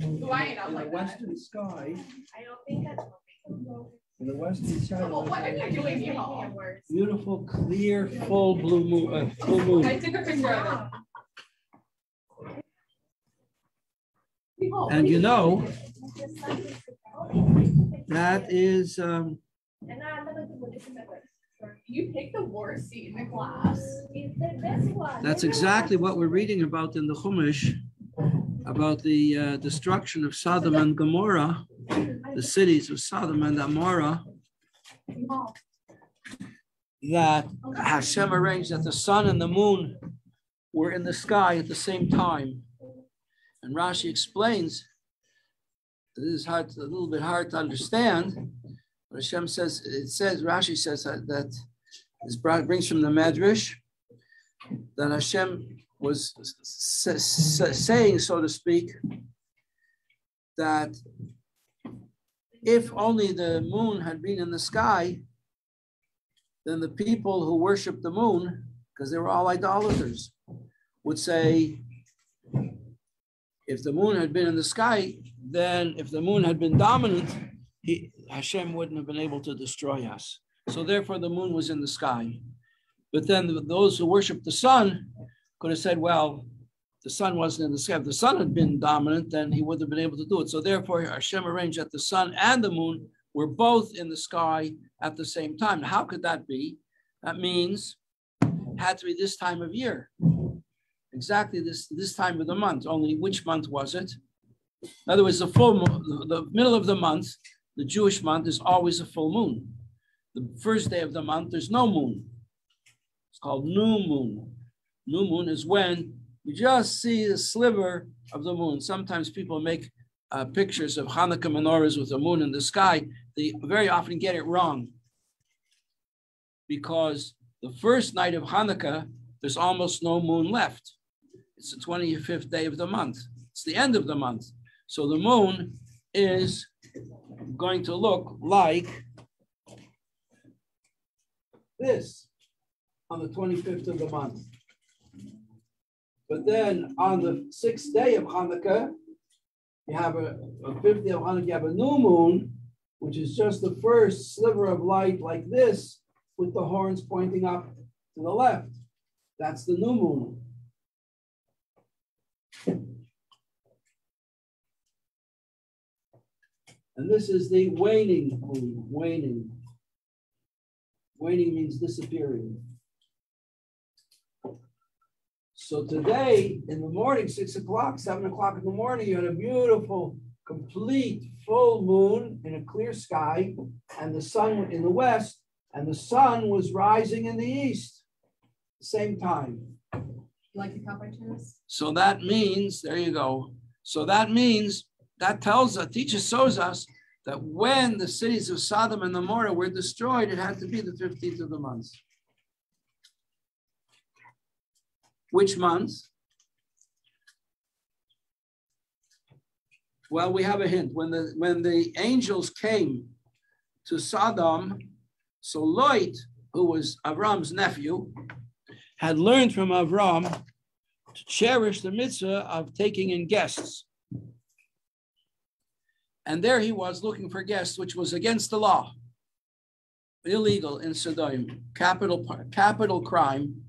in the western sky. I don't think that's In the western sky. well, what are you doing here? Beautiful, clear, full blue moon. Full moon. I took a picture of it. And you know, that is. You picked the worst seat in the class. It's the best one. That's exactly what we're reading about in the Chumash, about the destruction of Sodom and Gomorrah, the cities of Sodom and Gomorrah, that Hashem arranged that the sun and the moon were in the sky at the same time. And Rashi explains, this is a little bit hard to understand, but Hashem says, Rashi says that this brings from the Medrash, that Hashem was saying, so to speak, that if only the moon had been in the sky, then the people who worship the moon, because they were all idolaters, would say, if the moon had been in the sky, then if the moon had been dominant, Hashem wouldn't have been able to destroy us. So therefore the moon was in the sky. But then those who worship the sun could have said, well, the sun wasn't in the sky. If the sun had been dominant, then he would have been able to do it. So therefore Hashem arranged that the sun and the moon were both in the sky at the same time. How could that be? That means it had to be this time of year. Exactly this time of the month. Only which month was it? In other words, the middle of the month, the Jewish month, is always a full moon. The first day of the month, there's no moon. It's called new moon. New moon is when you just see a sliver of the moon. Sometimes people make pictures of Hanukkah menorahs with the moon in the sky. They very often get it wrong, because the first night of Hanukkah, there's almost no moon left. It's the 25th day of the month. It's the end of the month. So the moon is going to look like this on the 25th of the month. But then on the 6th day of Hanukkah, you have a 5th day of Hanukkah, you have a new moon, which is just the first sliver of light like this, with the horns pointing up to the left. That's the new moon. And this is the waning moon, waning. Waning means disappearing. So today in the morning, 6 o'clock, 7 o'clock in the morning, you had a beautiful, complete, full moon in a clear sky, and the sun in the west, and the sun was rising in the east at the same time. You like the cowboy chairs? So that means, there you go. So that means, that tells us, teaches, shows us that when the cities of Sodom and Gomorrah were destroyed, it had to be the 15th of the month. Which month? Well, we have a hint. When the angels came to Sodom, so Lot, who was Avram's nephew, had learned from Avram to cherish the mitzvah of taking in guests. And there he was looking for guests, which was against the law, illegal in Sodom, capital crime,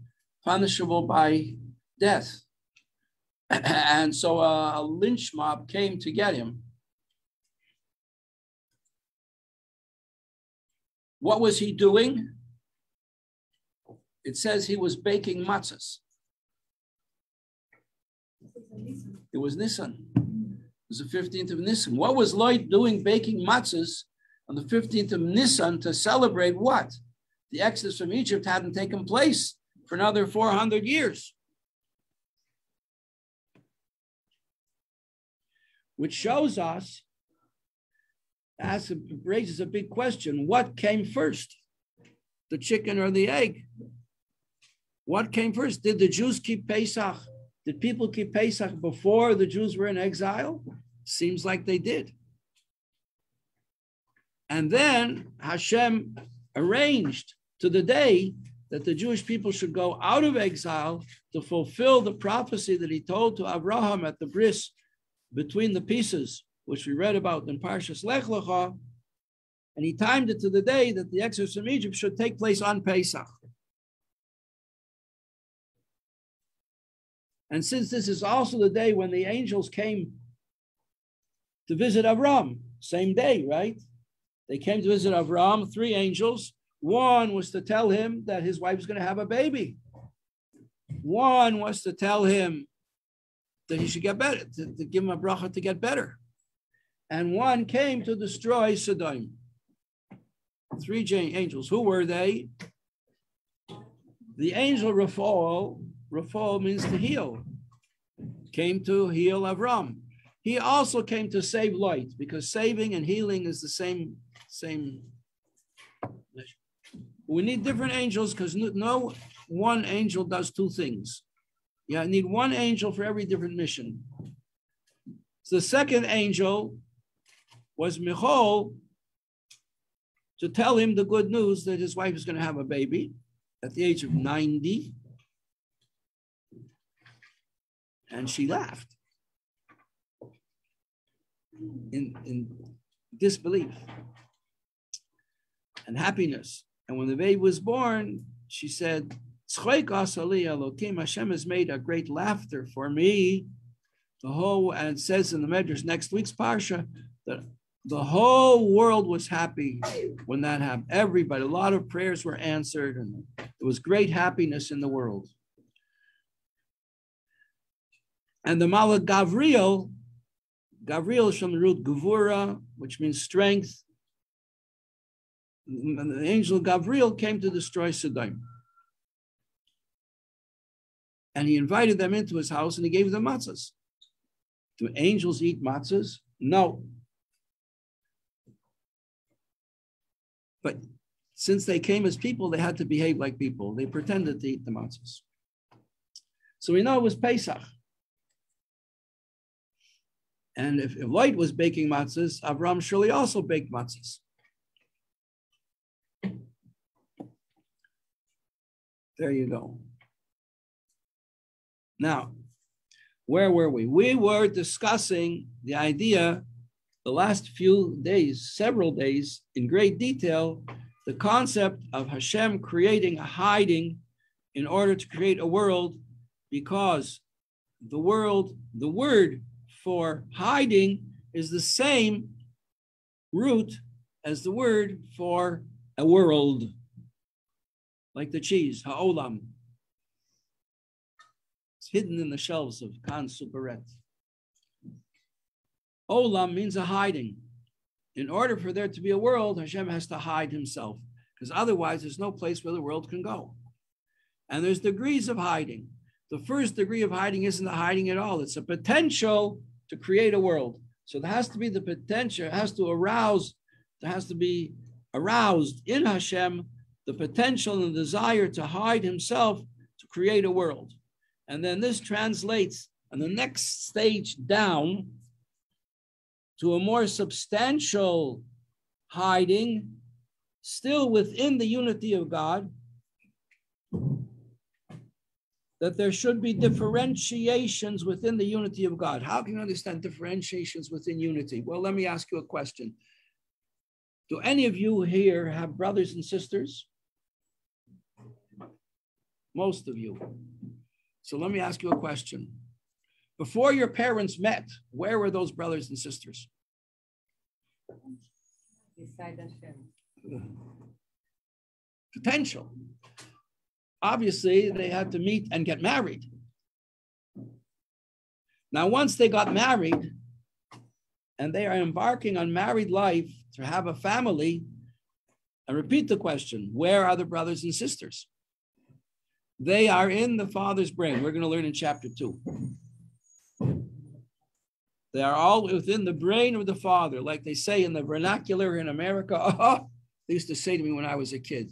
punishable by death. And so a lynch mob came to get him. What was he doing? It says he was baking matzahs. It was Nisan. It was the 15th of Nisan. What was Lloyd doing baking matzahs on the 15th of Nisan to celebrate what? The exodus from Egypt hadn't taken place for another 400 years. Which shows us, raises a big question. What came first? The chicken or the egg? What came first? Did the Jews keep Pesach? Did people keep Pesach before the Jews were in exile? Seems like they did. And then Hashem arranged to the day that the Jewish people should go out of exile to fulfill the prophecy that he told to Abraham at the bris between the pieces, which we read about in Parshas Lech Lecha, and he timed it to the day that the exodus from Egypt should take place on Pesach. And since this is also the day when the angels came to visit Avram, same day, right? They came to visit Avram, 3 angels. One was to tell him that his wife was going to have a baby. One was to tell him that he should get better, to give him a bracha to get better. And one came to destroy Sodom. 3 angels. Who were they? The angel Raphael means to heal. Came to heal Avram. He also came to save Lot, because saving and healing is the same. We need different angels because no one angel does 2 things. You need 1 angel for every different mission. So the second angel was Michal, to tell him the good news that his wife is going to have a baby at the age of 90. And she laughed in disbelief and happiness. And when the baby was born, she said, Hashem has made a great laughter for me. And it says in the Medrash next week's Parsha that the whole world was happy when that happened. Everybody, a lot of prayers were answered, and there was great happiness in the world. And the Malach Gavriel is from the root Gevura, which means strength. And the angel Gavriel came to destroy Sodom. And he invited them into his house and he gave them matzahs. Do angels eat matzahs? No. But since they came as people, they had to behave like people. They pretended to eat the matzahs. So we know it was Pesach. And if Lot was baking matzahs, Avram surely also baked matzahs. There you go. Now, where were we? We were discussing the idea the last few days, several days, in great detail, the concept of Hashem creating a hiding in order to create a world, because the word for hiding is the same root as the word for a world, like the cheese, ha'olam. It's hidden in the shelves of Khan Superet. Olam means a hiding. In order for there to be a world, Hashem has to hide himself, because otherwise there's no place where the world can go. And there's degrees of hiding. The first degree of hiding isn't a hiding at all. It's a potential to create a world. So there has to be the potential, it has to arouse, there has to be aroused in Hashem the potential and the desire to hide himself to create a world. And then this translates on the next stage down to a more substantial hiding, still within the unity of God, that there should be differentiations within the unity of God. How can you understand differentiations within unity? Well, let me ask you a question. Do any of you here have brothers and sisters? Most of you. So let me ask you a question. Before your parents met, where were those brothers and sisters? Beside Hashem. Potential. Obviously, they had to meet and get married. Now, once they got married and they are embarking on married life to have a family, I repeat the question, where are the brothers and sisters? They are in the Father's brain. We're going to learn in chapter 2. They are all within the brain of the Father, like they say in the vernacular in America. Oh, they used to say to me when I was a kid,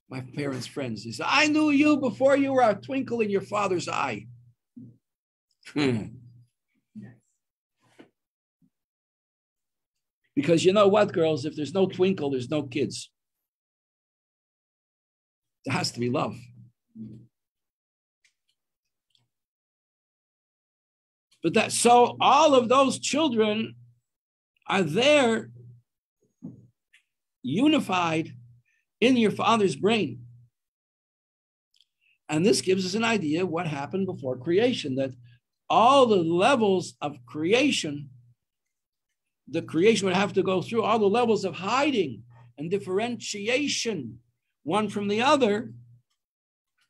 my parents' friends, they said, I knew you before you were a twinkle in your father's eye. Because you know what, girls, if there's no twinkle, there's no kids. There has to be love. But so all of those children are there unified in your Father's brain. And this gives us an idea of what happened before creation, that all the levels of creation, the creation would have to go through all the levels of hiding and differentiation, one from the other.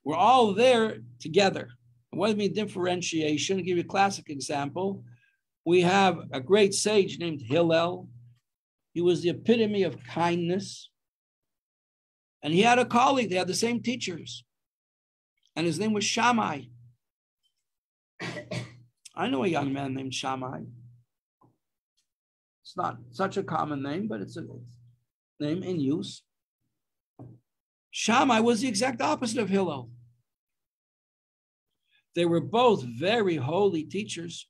We're all there together. What does it mean, differentiation? I'll give you a classic example. We have a great sage named Hillel. He was the epitome of kindness. And he had a colleague, they had the same teachers. And his name was Shammai. I know a young man named Shammai. It's not such a common name, but it's a name in use. Shammai was the exact opposite of Hillel. They were both very holy teachers.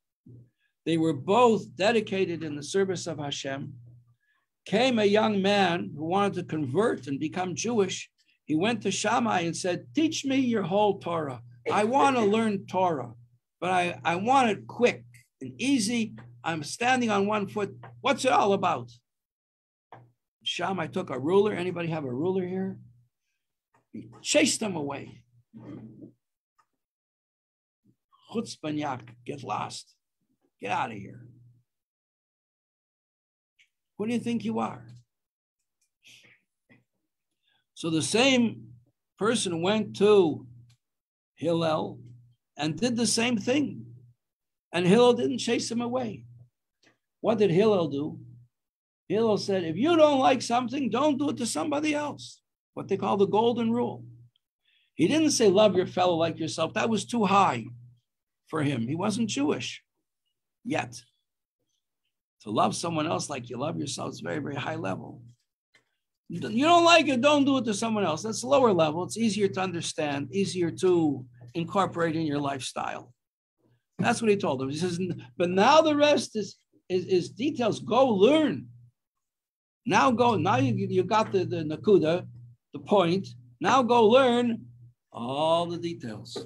They were both dedicated in the service of Hashem. Came a young man who wanted to convert and become Jewish. He went to Shammai and said, teach me your whole Torah. I want to learn Torah, but I want it quick and easy. I'm standing on one foot. What's it all about? Shammai took a ruler. Anybody have a ruler here? He chased them away. Chutzpanyak, get lost. Get out of here. Who do you think you are? So the same person went to Hillel and did the same thing. And Hillel didn't chase him away. What did Hillel do? Hillel said, if you don't like something, don't do it to somebody else. What they call the golden rule. He didn't say, love your fellow like yourself. That was too high for him. He wasn't Jewish yet. To love someone else like you love yourself is very, very high level. You don't like it, don't do it to someone else. That's lower level. It's easier to understand, easier to incorporate in your lifestyle. That's what he told him. He says, but now the rest is details. Go learn. Now go. Now you got the nakuda, the point. Now go learn all the details.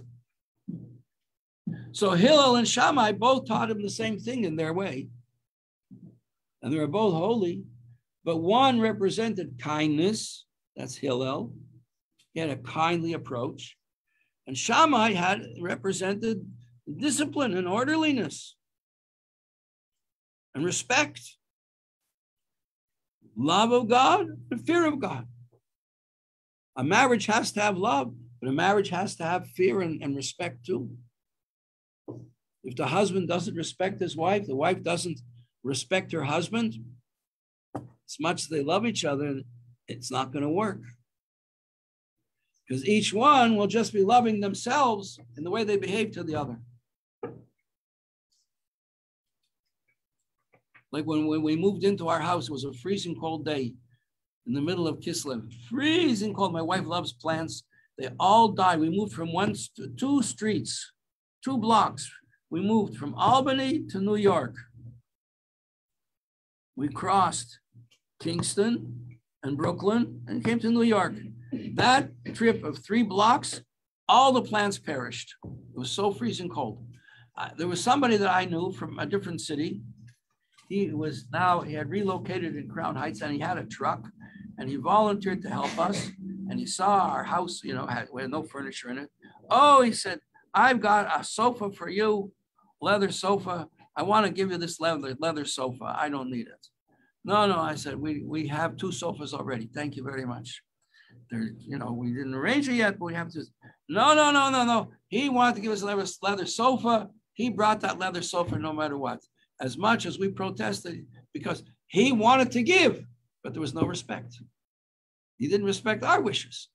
So Hillel and Shammai both taught him the same thing in their way. And they were both holy, but one represented kindness. That's Hillel. He had a kindly approach. And Shammai had represented discipline and orderliness and respect, love of God and fear of God. A marriage has to have love, but a marriage has to have fear and respect too. If the husband doesn't respect his wife, the wife doesn't respect her husband, as much as they love each other, it's not going to work. Because each one will just be loving themselves in the way they behave to the other. Like when we moved into our house, it was a freezing cold day in the middle of Kislev. Freezing cold. My wife loves plants. They all died. We moved from two streets, 2 blocks. We moved from Albany to New York. We crossed Kingston and Brooklyn and came to New York. That trip of 3 blocks, all the plants perished. It was so freezing cold. There was somebody that I knew from a different city. He had relocated in Crown Heights and he had a truck and he volunteered to help us. And he saw our house, we had no furniture in it. Oh, he said, I've got a sofa for you, leather sofa. I want to give you this leather sofa. I don't need it. No, I said, we have 2 sofas already. Thank you very much. We didn't arrange it yet, but we have to. No. He wanted to give us a leather sofa. He brought that leather sofa no matter what. As much as we protested, because he wanted to give, but there was no respect. He didn't respect our wishes.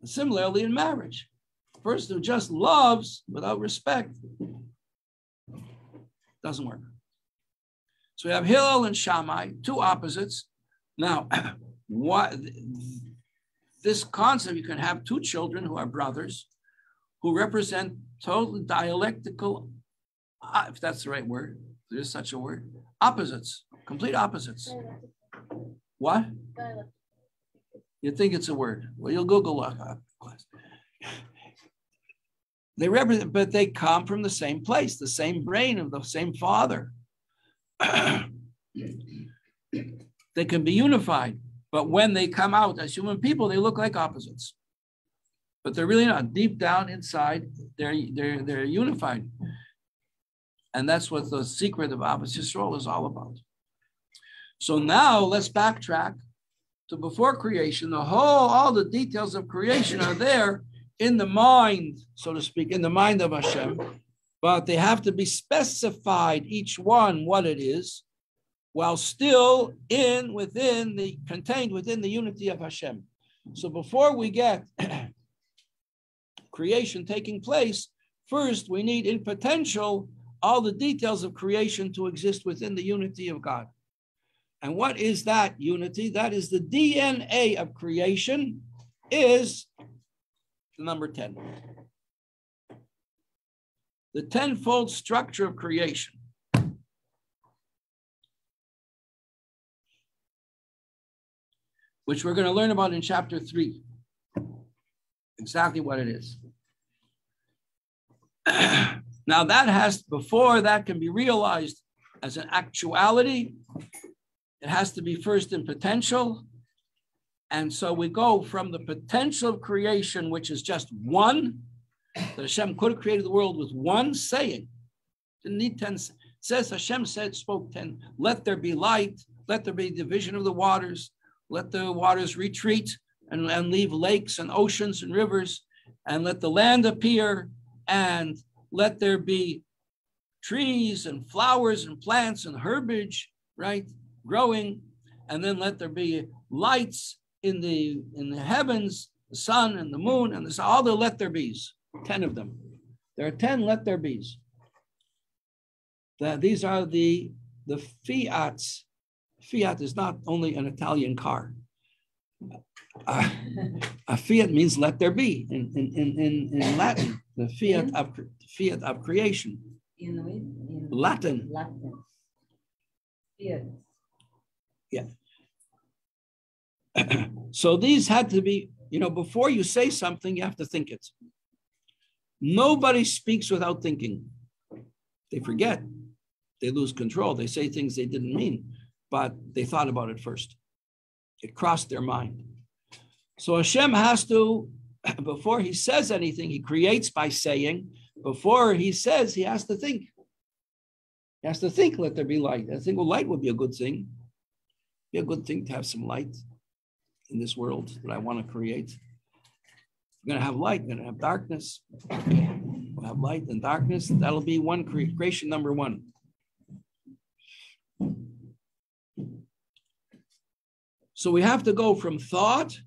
And similarly in marriage, a person who just loves without respect doesn't work. So we have Hillel and Shammai, 2 opposites. Now, this concept, you can have 2 children who are brothers, who represent totally dialectical, if that's the right word, there is such a word, opposites, complete opposites. What? You think it's a word? Well, you'll Google class. They represent, but they come from the same place, the same brain of the same Father. They can be unified, but when they come out as human people, they look like opposites. But they're really not. Deep down inside, they're unified. And that's what the secret of Ahavas Yisrael is all about. So now let's backtrack to before creation. All the details of creation are there in the mind, so to speak, in the mind of Hashem, but they have to be specified, each one what it is, while still contained within the unity of Hashem. So before we get creation taking place, first we need in potential all the details of creation to exist within the unity of God. And what is that unity? That is the DNA of creation, is the number 10. The tenfold structure of creation. Which we're going to learn about in chapter 3. Exactly what it is. Now before that can be realized as an actuality, it has to be first in potential. And so we go from the potential of creation, which is just one, that Hashem could have created the world with one saying. Didn't need 10. It says Hashem spoke 10. Let there be light. Let there be division of the waters. Let the waters retreat and leave lakes and oceans and rivers. And let the land appear. And let there be trees and flowers and plants and herbage, right, growing. And then let there be lights in the heavens, the sun and the moon and all the let there be's, 10 of them. There are 10 let there be's. These are the fiats. Fiat is not only an Italian car. A fiat means let there be in Latin. The fiat of creation. In Latin. Fiat. Yeah. So these had to be, before you say something, you have to think it. Nobody speaks without thinking. They forget. They lose control. They say things they didn't mean, but they thought about it first. It crossed their mind. So Hashem has to, before he says anything, he creates by saying. Before he says, he has to think. He has to think, let there be light. I think, light would be a good thing. Be a good thing to have some light in this world that I want to create. We're going to have light, we're going to have darkness. We'll have light and darkness. That'll be one creation number 1. So we have to go from thought,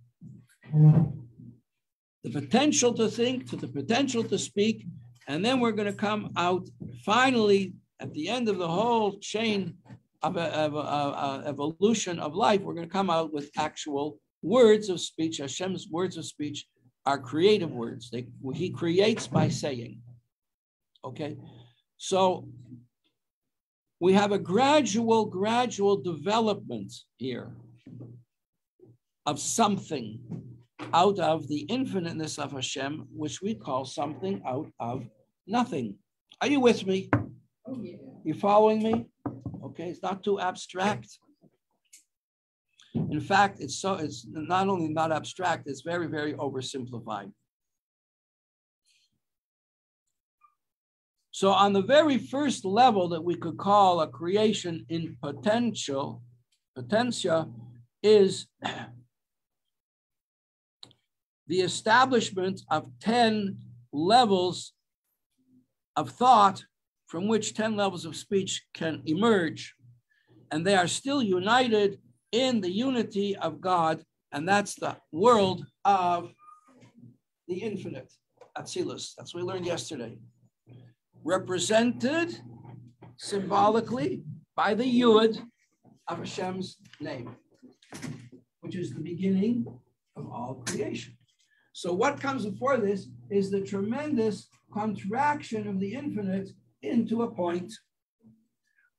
the potential to think, to the potential to speak, and then we're going to come out finally at the end of the whole chain of evolution of life. We're going to come out with actual words of speech. Hashem's words of speech are creative words. He creates by saying. Okay, so we have a gradual development here of something out of the infiniteness of Hashem, which we call something out of nothing. Are you with me? Oh, yeah. You following me? Okay, it's not too abstract. In fact, it's not only not abstract, it's very, very oversimplified. So on the very first level that we could call a creation in potentia is the establishment of 10 levels of thought from which 10 levels of speech can emerge. And they are still united in the unity of God, and that's the world of the infinite, Atzilus. That's what we learned yesterday. Represented symbolically by the Yud of Hashem's name, which is the beginning of all creation. So what comes before this is the tremendous contraction of the infinite into a point.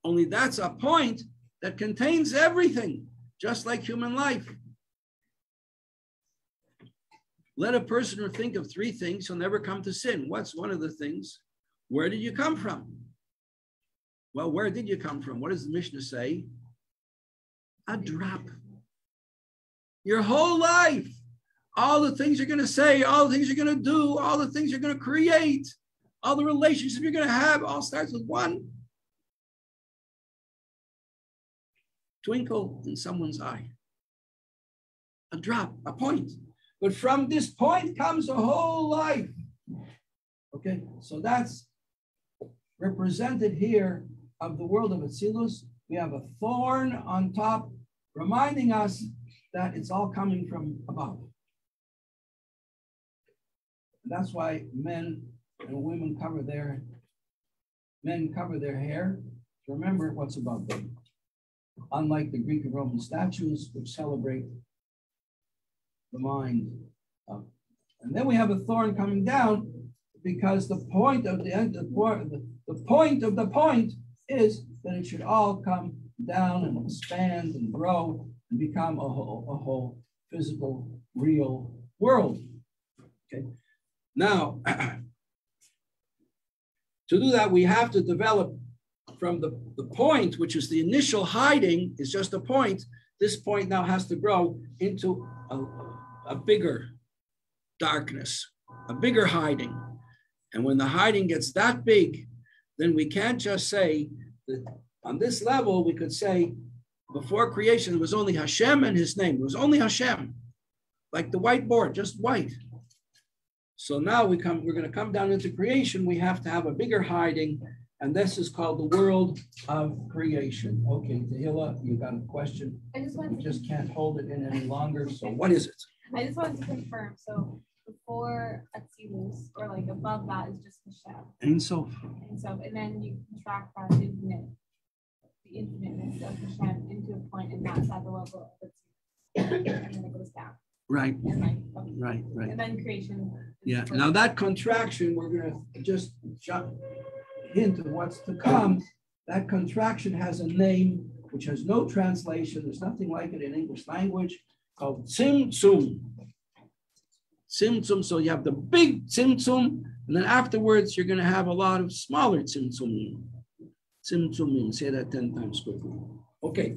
Only that's a point that contains everything, just like human life. Let a person think of three things, he'll never come to sin. What's one of the things? Where did you come from? Well, where did you come from? What does the Mishnah say? A drop. Your whole life, all the things you're going to say, all the things you're going to do, all the things you're going to create, all the relationships you're going to have, all starts with one twinkle in someone's eye. A drop, a point. But from this point comes a whole life. Okay, so that's represented here of the world of Atzilus. We have a thorn on top, reminding us that it's all coming from above. And that's why men and women cover their hair to remember what's above them. Unlike the Greek and Roman statues, which celebrate the mind. And then we have a thorn coming down, because the point of the end, the point of the point is that it should all come down and expand and grow and become a whole physical, real world. Okay. Now, to do that, we have to develop from the point, which is the initial hiding, is just a point. This point now has to grow into a bigger darkness, a bigger hiding. And when the hiding gets that big, then we can't just say that on this level, we could say before creation, it was only Hashem and his name. It was only Hashem, like the whiteboard, just white. So now we're going to come down into creation. We have to have a bigger hiding, and this is called the world of creation. Okay, Tehillah, you got a question? You just can't hold it in any longer. So what is it? I just wanted to confirm. So before Atzilus, or like above that, is just Hashem. Ein Sof. And then you contract that the infiniteness of Hashem into a point, and that's at the level of Atzilus. And then it goes down. Right. And like, Right. And then creation. Yeah. Now that contraction, we're going to just hint of what's to come. That contraction has a name which has no translation. There's nothing like it in English language, called Tzimtzum. Tzimtzum. So you have the big Tzimtzum, and then afterwards you're going to have a lot of smaller Tzimtzumim. Tzimtzumim. Say that 10 times quickly. Okay.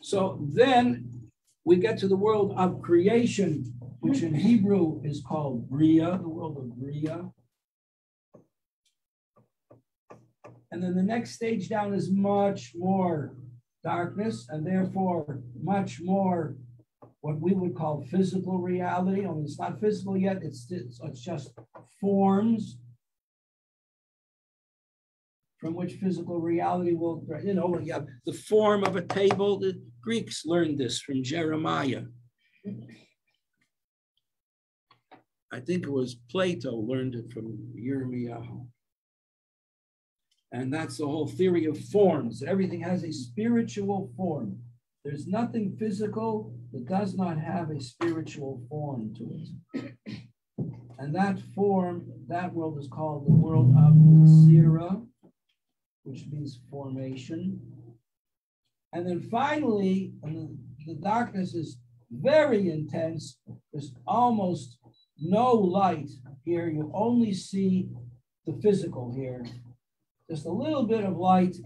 So then we get to the world of creation, which in Hebrew is called Bria, the world of Bria. And then the next stage down is much more darkness, and therefore much more what we would call physical reality. Only it's not physical yet, it's just forms from which physical reality will, when you have the form of a table. The Greeks learned this from Jeremiah. I think it was Plato learned it from Yirmiyahu. And that's the whole theory of forms. Everything has a spiritual form. There's nothing physical that does not have a spiritual form to it. And that form, that world is called the world of Sira, which means formation. And then finally, the darkness is very intense. There's almost no light here. You only see the physical here. Just a little bit of light.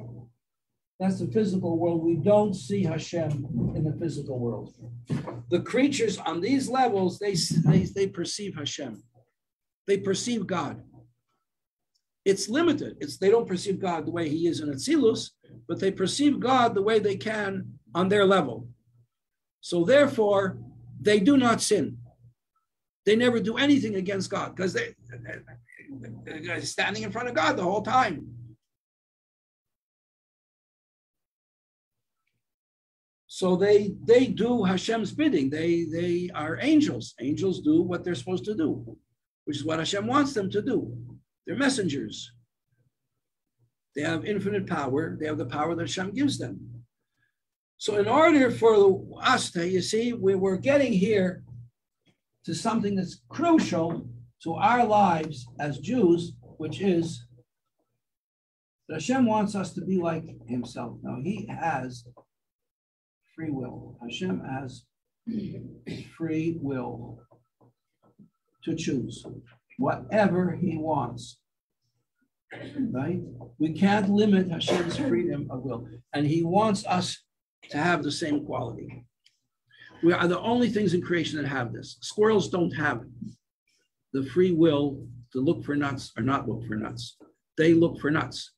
That's the physical world. We don't see Hashem in the physical world. The creatures on these levels, they perceive Hashem. They perceive God. It's limited. They don't perceive God the way he is in Atzilus, but they perceive God the way they can on their level. So therefore, they do not sin. They never do anything against God because they're standing in front of God the whole time. So they do Hashem's bidding. They are angels. Angels do what they're supposed to do, which is what Hashem wants them to do. They're messengers. They have infinite power. They have the power that Hashem gives them. So in order for us to, you see, we're getting here to something that's crucial to our lives as Jews, which is that Hashem wants us to be like himself. Now, he has free will. Hashem has free will. to choose whatever he wants. Right? We can't limit Hashem's freedom of will. And he wants us to have the same quality. We are the only things in creation that have this. Squirrels don't have the free will to look for nuts or not look for nuts. They look for nuts.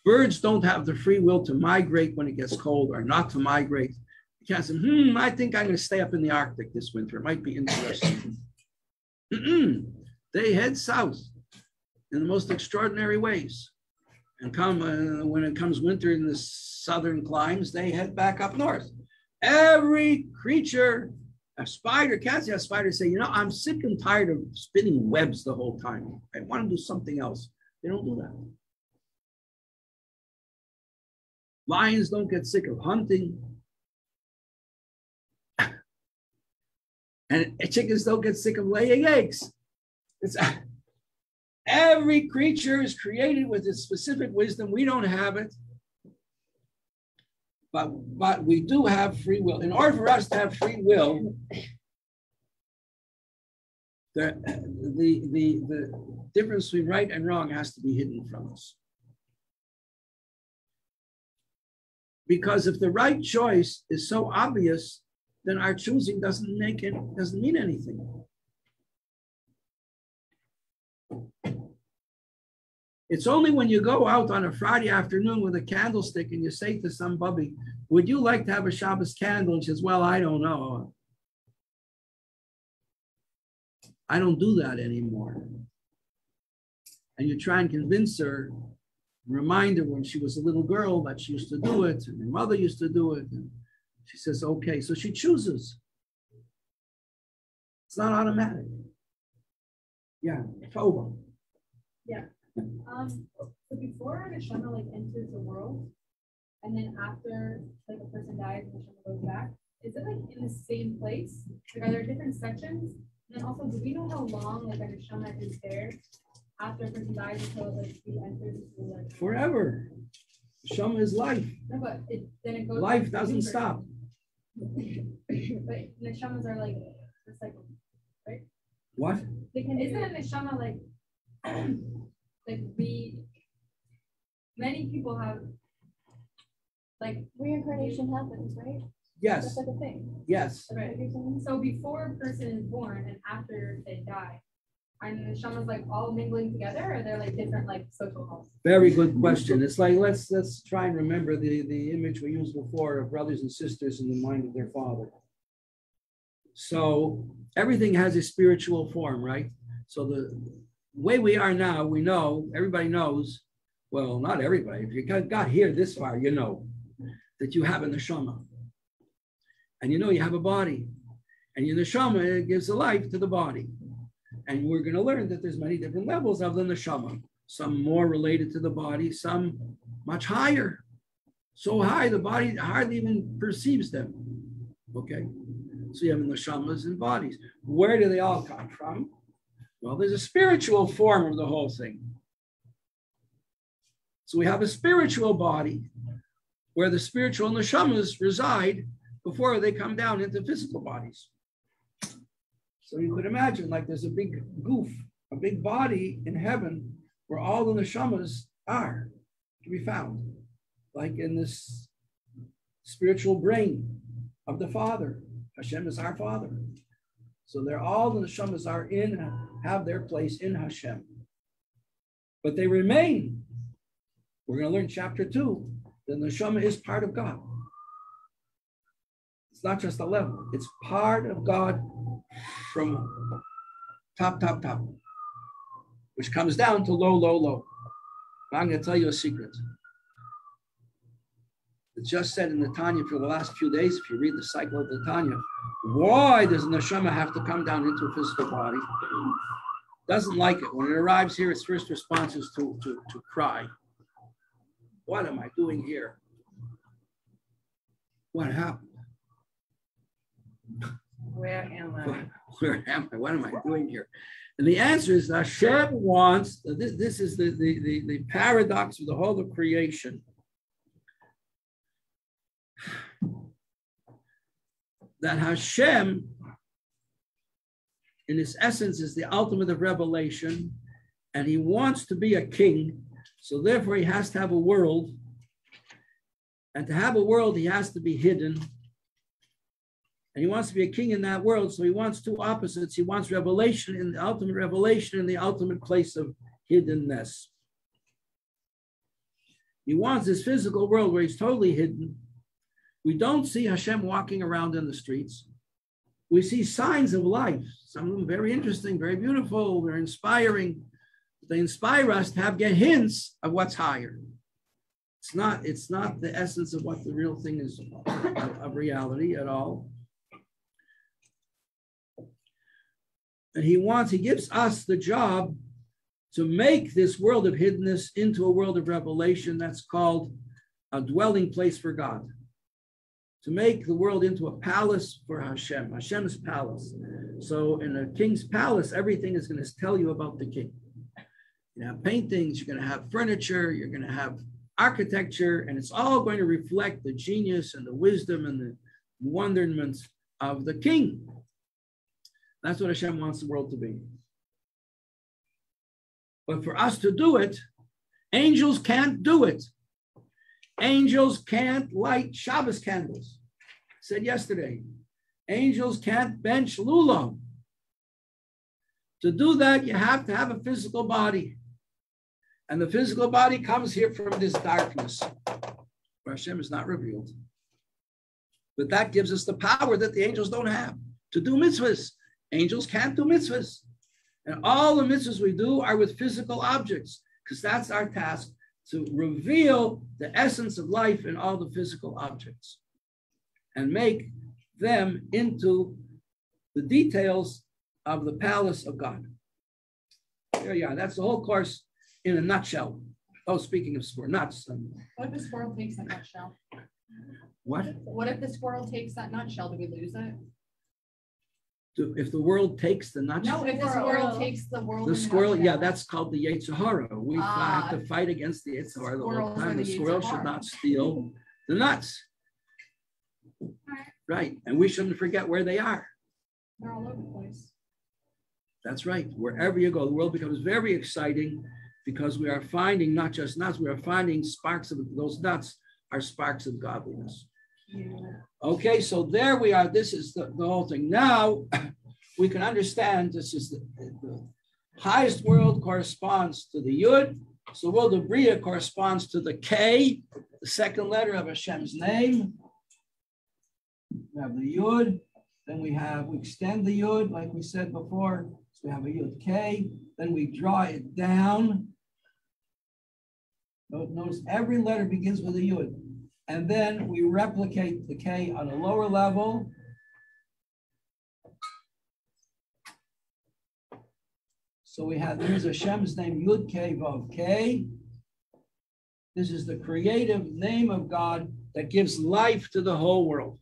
Birds don't have the free will to migrate when it gets cold or not to migrate. You can't say, I think I'm going to stay up in the Arctic this winter. It might be interesting. They head south in the most extraordinary ways. And when it comes winter in the southern climes, they head back up north. Every creature, a spider, can't see a spider say, I'm sick and tired of spinning webs the whole time. I want to do something else. They don't do that. Lions don't get sick of hunting. And chickens don't get sick of laying eggs. Every creature is created with its specific wisdom. We don't have it. But we do have free will. In order for us to have free will, the difference between right and wrong has to be hidden from us. Because if the right choice is so obvious, then our choosing doesn't mean anything. It's only when you go out on a Friday afternoon with a candlestick and you say to somebody, would you like to have a Shabbos candle? And she says, well, I don't know. I don't do that anymore. And you try and convince her, remind her when she was a little girl that she used to do it, and her mother used to do it. And she says, okay, so she chooses. It's not automatic. Yeah, Tova. Yeah. So before the neshama enters the world, and then after a person dies and the neshama goes back, is it in the same place? Are there different sections? And then also, do we know how long a neshama is there after a person dies until he enters into forever? Neshama is life. No, but then it goes. Life doesn't stop. But neshamas are recycled, right? What? Isn't a neshama many people have reincarnation happens, right? Yes. That's a thing. Yes. Right. So before a person is born and after they die, are the neshamas all mingling together, or they're different social halls? Very good question. It's let's try and remember the image we used before of brothers and sisters in the mind of their father. So everything has a spiritual form, right? So the way we are now, we know, everybody knows, well, not everybody. If you got here this far, you know that you have a neshama. And you have a body. And your neshama gives a life to the body. And we're going to learn that there's many different levels of the neshama. Some more related to the body, some much higher. So high, the body hardly even perceives them. Okay? So you have neshamas and bodies. Where do they all come from? Well, there's a spiritual form of the whole thing. So we have a spiritual body where the spiritual neshamas reside before they come down into physical bodies. So you could imagine there's a big goof, a big body in heaven where all the neshamas are to be found, like in this spiritual brain of the Father. Hashem is our Father. So all the neshamas have their place in Hashem. But they remain. We're going to learn chapter 2. The neshama is part of God. It's not just a level. It's part of God from top, which comes down to low. I'm going to tell you a secret. It's just said in the Tanya for the last few days, if you read the cycle of the Tanya, why does the neshama have to come down into a physical body? Doesn't like it. When it arrives here, its first response is to cry. What am I doing here? What happened? Where am I? Where am I? What am I doing here? And the answer is Hashem wants, this is the paradox of the whole of creation. That Hashem in its essence, is the ultimate of revelation, and he wants to be a king. So therefore, he has to have a world. And to have a world, he has to be hidden. And he wants to be a king in that world. So he wants two opposites. He wants revelation in the ultimate revelation in the ultimate place of hiddenness. He wants this physical world where he's totally hidden. We don't see Hashem walking around in the streets. We see signs of life. Some of them very interesting, very beautiful, very inspiring. They inspire us to get hints of what's higher. It's not the essence of what the real thing is of reality at all. And he gives us the job to make this world of hiddenness into a world of revelation that's called a dwelling place for God. To make the world into a palace for Hashem, Hashem's palace. So in a king's palace, everything is going to tell you about the king. You have paintings, you're going to have furniture, you're going to have architecture, and it's all going to reflect the genius and the wisdom and the wonderment of the king. That's what Hashem wants the world to be. But for us to do it, angels can't do it. Angels can't light Shabbos candles. I said yesterday, angels can't bench lulav. To do that, you have to have a physical body. And the physical body comes here from this darkness, where Hashem is not revealed. But that gives us the power that the angels don't have to do mitzvahs. Angels can't do mitzvahs. And all the mitzvahs we do are with physical objects, because that's our task, to reveal the essence of life in all the physical objects and make them into the details of the palace of God. Yeah, that's the whole course in a nutshell. Oh, speaking of sport, nuts. What if the squirrel takes that nutshell? What? What if the squirrel takes that nutshell? Do we lose it? If the world takes the nutshell? No, if the squirrel takes the world. The squirrel, yeah, that's called the Yetzer Hara. We have to fight against the Yetzer Hara the whole time. The squirrel should not steal the nuts. Right, and we shouldn't forget where they are. They're all over the place. That's right. Wherever you go, the world becomes very exciting because we are finding not just nuts, we are finding sparks of those nuts are sparks of godliness. Yeah. Okay, so there we are. This is the whole thing. Now we can understand this is the highest world corresponds to the Yud. So the world of Bria corresponds to the K, the second letter of Hashem's name. We have the Yud. Then we extend the Yud, like we said before. So we have a Yud K. Then we draw it down. Notice every letter begins with a Yud. And then we replicate the K on a lower level. So here's Hashem's name, Yud K Vav K. This is the creative name of God that gives life to the whole world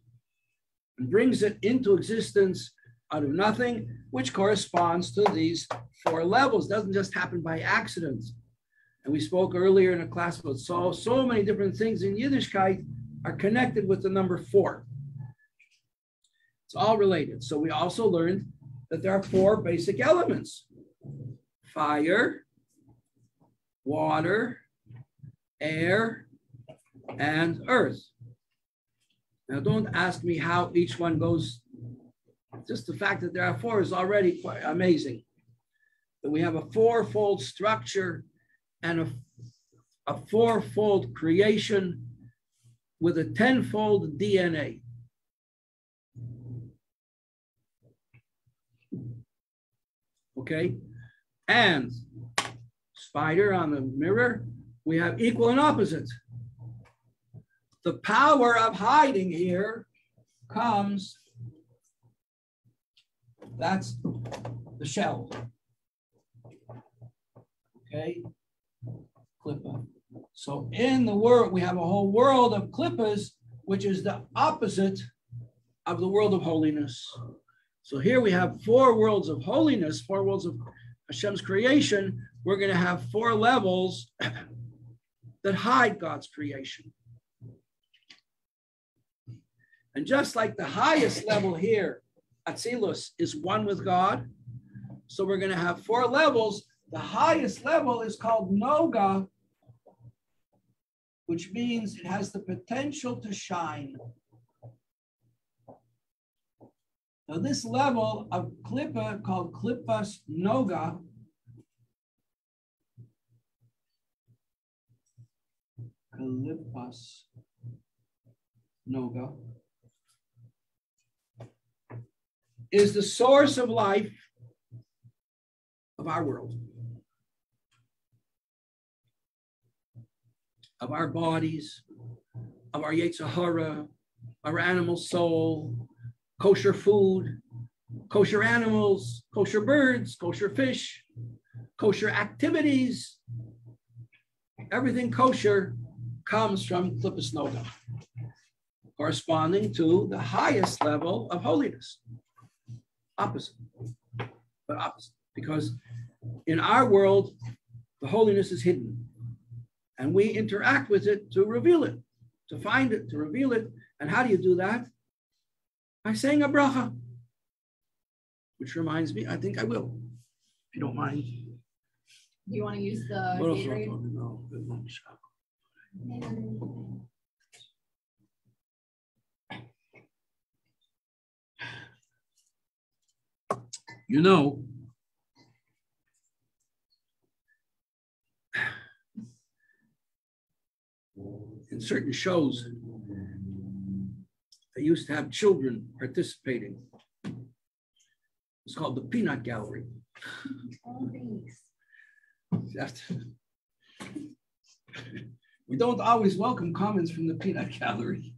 and brings it into existence out of nothing, which corresponds to these four levels. It doesn't just happen by accident. And we spoke earlier in a class about so many different things in Yiddishkeit are connected with the number 4. It's all related. So we also learned that there are 4 basic elements: fire, water, air, and earth. Now don't ask me how each one goes. Just the fact that there are 4 is already quite amazing. But we have a 4-fold structure and a 4-fold creation with a 10-fold DNA. Okay, and spider on the mirror, we have equal and opposite. The power of hiding here comes, that's the shell. Okay, klippa. So in the world, we have a whole world of klippas, which is the opposite of the world of holiness. So here we have 4 worlds of holiness, 4 worlds of Hashem's creation. We're going to have 4 levels that hide God's creation. And just like the highest level here, Atzilus, is one with God, So we're going to have 4 levels. The highest level is called Noga, which means it has the potential to shine. Now this level of Klippa, called Klippas Noga, is the source of life of our world, of our bodies, of our Yetzer Hara, our animal soul, kosher food, kosher animals, kosher birds, kosher fish, kosher activities. Everything kosher comes from Klippas Noga, corresponding to the highest level of holiness. Opposite, but opposite. Because in our world, the holiness is hidden. And we interact with it to reveal it, to find it, to reveal it. And how do you do that? By saying a bracha. Which reminds me, I think I will, if you don't mind. Do you want to use the Gatorade? No. You know, in certain shows, they used to have children participating. It's called the Peanut Gallery. Oh, thanks. We don't always welcome comments from the Peanut Gallery.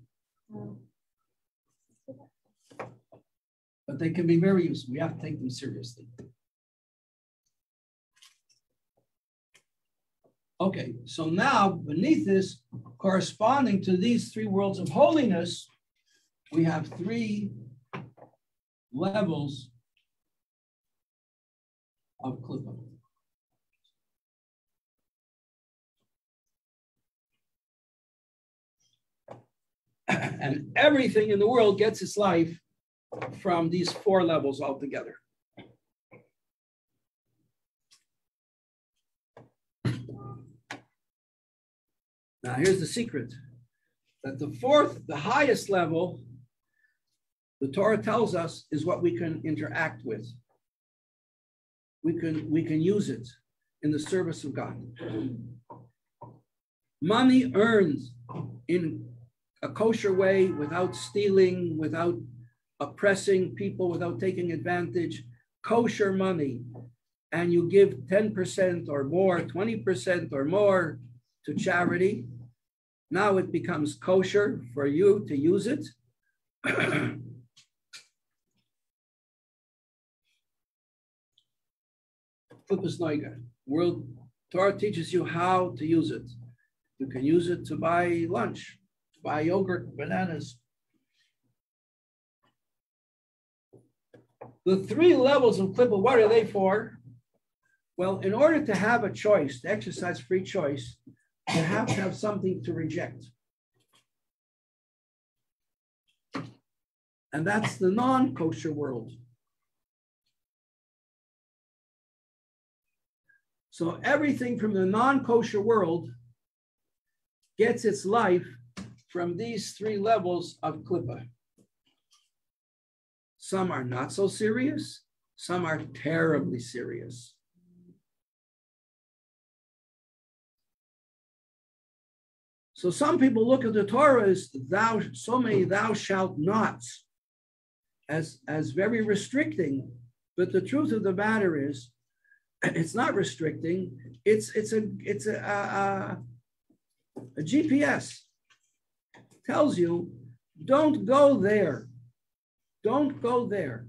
But they can be very useful. We have to take them seriously. Okay, so now beneath this, corresponding to these 3 worlds of holiness, we have 3 levels of Klippa. And everything in the world gets its life from these 4 levels altogether. Now here's the secret, that the highest level, the Torah tells us, is what we can interact with. We can use it in the service of God. Money earned in a kosher way, without stealing, without oppressing people, without taking advantage, kosher money, and you give 10% or more, 20% or more to charity, now it becomes kosher for you to use it. Klippas Noga. World Torah teaches you how to use it. You can use it to buy lunch, to buy yogurt, bananas. The 3 levels of Klippa, what are they for? Well, in order to have a choice, to exercise free choice, you have to have something to reject. And that's the non-kosher world. So everything from the non-kosher world gets its life from these 3 levels of Klippa. Some are not so serious, some are terribly serious. So some people look at the Torah as so many thou shalt nots as very restricting, but the truth of the matter is, it's not restricting. It's a GPS. Tells you, don't go there. Don't go there.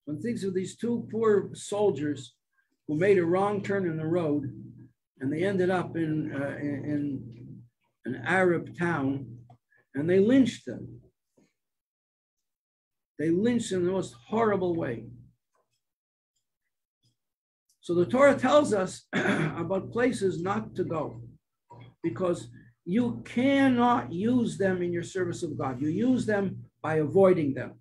One thinks of these 2 poor soldiers who made a wrong turn in the road, and they ended up in an Arab town, and they lynched them. They lynched in the most horrible way. So the Torah tells us about places not to go, because you cannot use them in your service of God. You use them by avoiding them.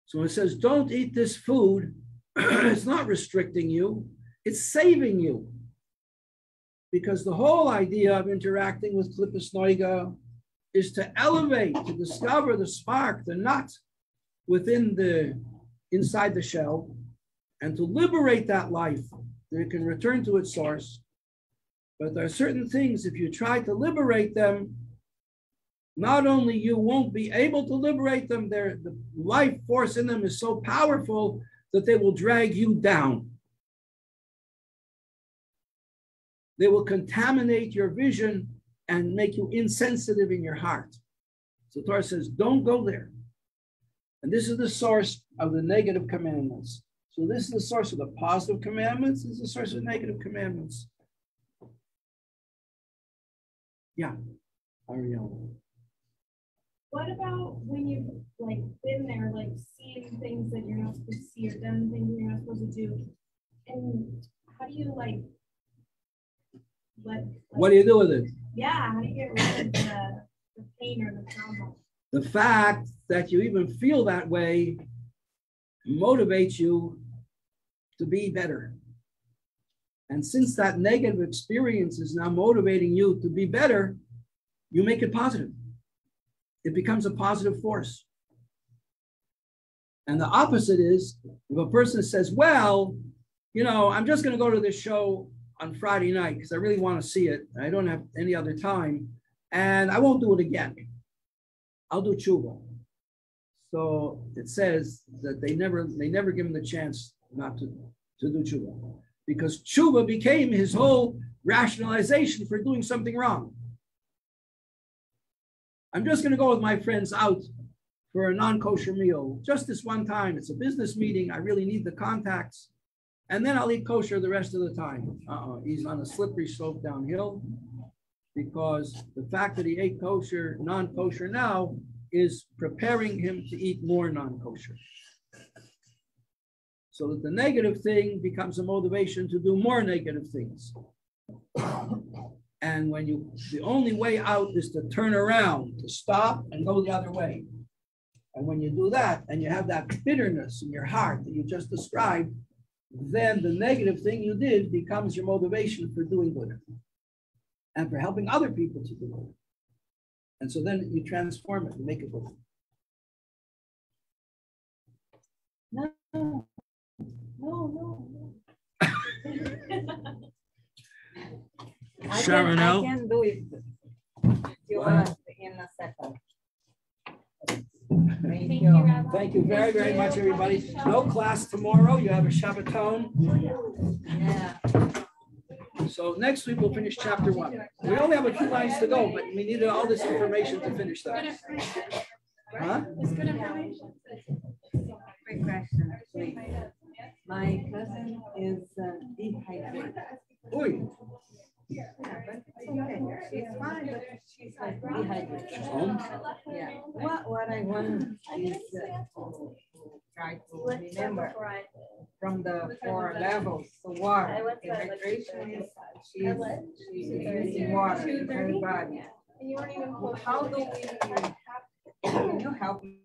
So it says, don't eat this food. It's not restricting you. It's saving you. Because the whole idea of interacting with Klippus Noiga is to elevate, to discover the spark, the nut inside the shell, and to liberate that life, that it can return to its source. But there are certain things, if you try to liberate them, not only you won't be able to liberate them, the life force in them is so powerful that they will drag you down. They will contaminate your vision and make you insensitive in your heart. So Torah says, don't go there. And this is the source of the negative commandments. So this is the source of the positive commandments. This is the source of negative commandments. Yeah, Ariel. What about when you've like been there, like seeing things that you're not supposed to see or done things you're not supposed to do? And how do you what do you do with it? Yeah, how do you get rid of the pain or the trauma? The fact that you even feel that way motivates you to be better. And since that negative experience is now motivating you to be better, you make it positive. It becomes a positive force. And the opposite is, if a person says, well, I'm just going to go to this show on Friday night because I really want to see it. I don't have any other time. And I won't do it again. I'll do tshuva. So it says that they never give him the chance not to do tshuva. Because tshuva became his whole rationalization for doing something wrong. I'm just going to go with my friends out for a non-kosher meal. Just this one time. It's a business meeting. I really need the contacts. And then I'll eat kosher the rest of the time. He's on a slippery slope downhill because the fact that he ate kosher, non-kosher now is preparing him to eat more non-kosher. So that the negative thing becomes a motivation to do more negative things. And the only way out is to turn around, to stop and go the other way. And when you do that, and you have that bitterness in your heart that you just described, then the negative thing you did becomes your motivation for doing good and for helping other people to do good. And so then you transform it and make it good. No. I can do it. You ask in a second. Thank you. Thank you very, very much, everybody. No class tomorrow. You have a Shabbaton. Yeah. So next week we'll finish chapter 1. We only have a few lines to go, but we needed all this information to finish that. Huh? It's good information. Quick question, please. My cousin is dehydrated. Oy. Yeah, but it's okay. She's fine, but she's like dehydrated. She's home? Yeah. What I want is to try to remember from the 4 levels. So water, hydration is she's using water in her body. How do we? Can you help me?